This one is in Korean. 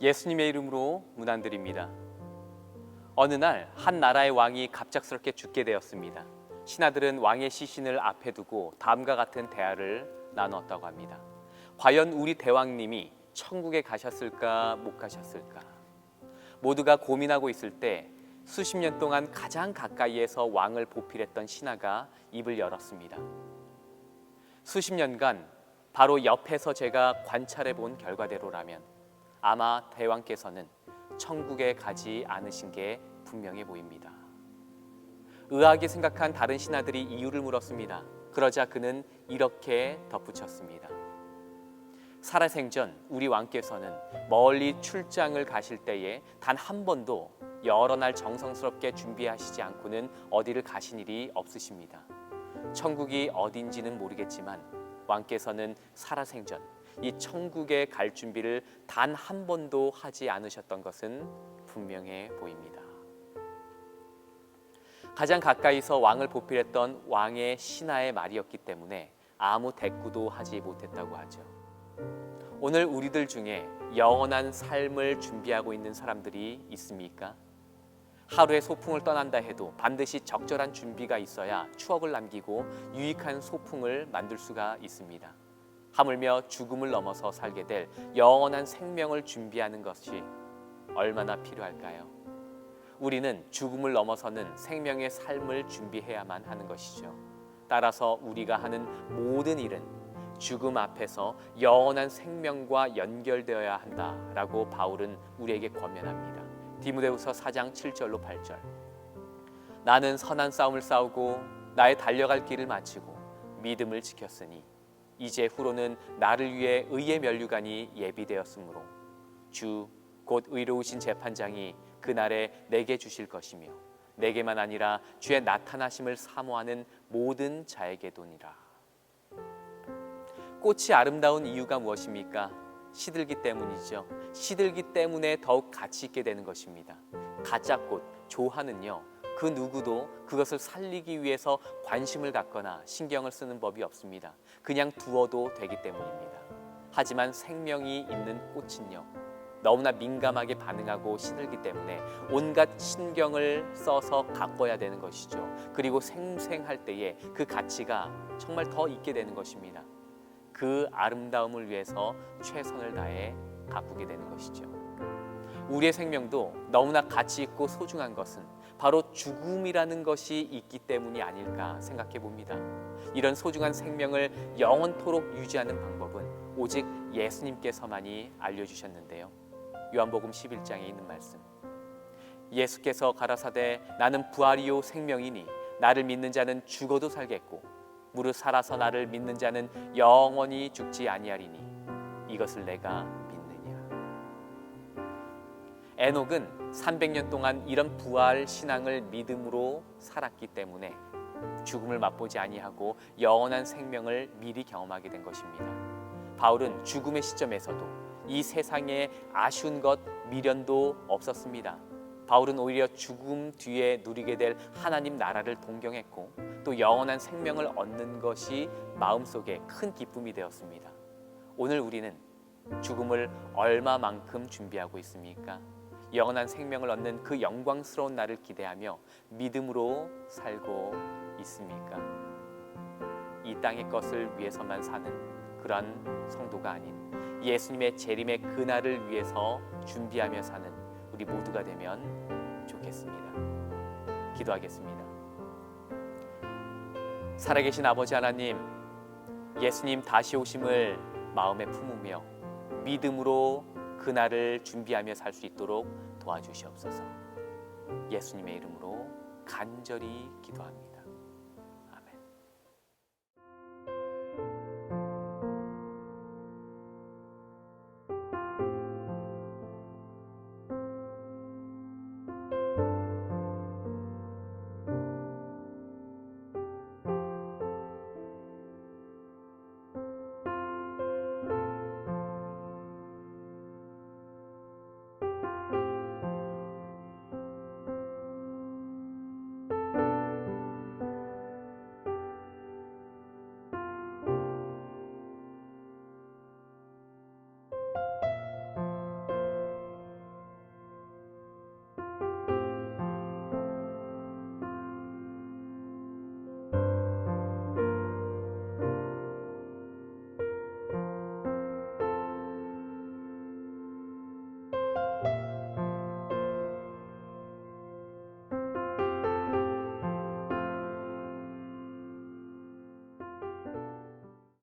예수님의 이름으로 문안드립니다. 어느 날 한 나라의 왕이 갑작스럽게 죽게 되었습니다. 신하들은 왕의 시신을 앞에 두고 다음과 같은 대화를 나눴다고 합니다. 과연 우리 대왕님이 천국에 가셨을까 못 가셨을까? 모두가 고민하고 있을 때 수십 년 동안 가장 가까이에서 왕을 보필했던 신하가 입을 열었습니다. 수십 년간 바로 옆에서 제가 관찰해 본 결과대로라면 아마 대왕께서는 천국에 가지 않으신 게 분명해 보입니다. 의아하게 생각한 다른 신하들이 이유를 물었습니다. 그러자 그는 이렇게 덧붙였습니다. 살아생전 우리 왕께서는 멀리 출장을 가실 때에 단 한 번도 여러 날 정성스럽게 준비하시지 않고는 어디를 가신 일이 없으십니다. 천국이 어딘지는 모르겠지만 왕께서는 살아생전 이 천국에 갈 준비를 단 한 번도 하지 않으셨던 것은 분명해 보입니다. 가장 가까이서 왕을 보필했던 왕의 신하의 말이었기 때문에 아무 대꾸도 하지 못했다고 하죠. 오늘 우리들 중에 영원한 삶을 준비하고 있는 사람들이 있습니까? 하루의 소풍을 떠난다 해도 반드시 적절한 준비가 있어야 추억을 남기고 유익한 소풍을 만들 수가 있습니다. 하물며 죽음을 넘어서 살게 될 영원한 생명을 준비하는 것이 얼마나 필요할까요? 우리는 죽음을 넘어서는 생명의 삶을 준비해야만 하는 것이죠. 따라서 우리가 하는 모든 일은 죽음 앞에서 영원한 생명과 연결되어야 한다라고 바울은 우리에게 권면합니다. 디모데후서 4장 7절로 8절. 나는 선한 싸움을 싸우고 나의 달려갈 길을 마치고 믿음을 지켰으니 이제 후로는 나를 위해 의의 면류관이 예비되었으므로 주 곧 의로우신 재판장이 그날에 내게 주실 것이며 내게만 아니라 주의 나타나심을 사모하는 모든 자에게도니라. 꽃이 아름다운 이유가 무엇입니까? 시들기 때문이죠. 시들기 때문에 더욱 가치 있게 되는 것입니다. 가짜꽃, 조화는요, 그 누구도 그것을 살리기 위해서 관심을 갖거나 신경을 쓰는 법이 없습니다. 그냥 두어도 되기 때문입니다. 하지만 생명이 있는 꽃은요, 너무나 민감하게 반응하고 시들기 때문에 온갖 신경을 써서 가꿔야 되는 것이죠. 그리고 생생할 때에 그 가치가 정말 더 있게 되는 것입니다. 그 아름다움을 위해서 최선을 다해 가꾸게 되는 것이죠. 우리의 생명도 너무나 가치 있고 소중한 것은 바로 죽음이라는 것이 있기 때문이 아닐까 생각해 봅니다. 이런 소중한 생명을 영원토록 유지하는 방법은 오직 예수님께서만이 알려주셨는데요. 요한복음 11장에 있는 말씀. 예수께서 가라사대 나는 부활이요 생명이니 나를 믿는 자는 죽어도 살겠고 무릇 살아서 나를 믿는 자는 영원히 죽지 아니하리니 이것을 내가 믿느냐. 에녹은 300년 동안 이런 부활 신앙을 믿음으로 살았기 때문에 죽음을 맛보지 아니하고 영원한 생명을 미리 경험하게 된 것입니다. 바울은 죽음의 시점에서도 이 세상에 아쉬운 것 미련도 없었습니다. 바울은 오히려 죽음 뒤에 누리게 될 하나님 나라를 동경했고 또 영원한 생명을 얻는 것이 마음속에 큰 기쁨이 되었습니다. 오늘 우리는 죽음을 얼마만큼 준비하고 있습니까? 영원한 생명을 얻는 그 영광스러운 날을 기대하며 믿음으로 살고 있습니까? 이 땅의 것을 위해서만 사는 그런 성도가 아닌 예수님의 재림의 그날을 위해서 준비하며 사는 우리 모두가 되면 좋겠습니다. 기도하겠습니다. 살아계신 아버지 하나님, 예수님 다시 오심을 마음에 품으며 믿음으로 그날을 준비하며 살 수 있도록 도와주시옵소서. 예수님의 이름으로 간절히 기도합니다.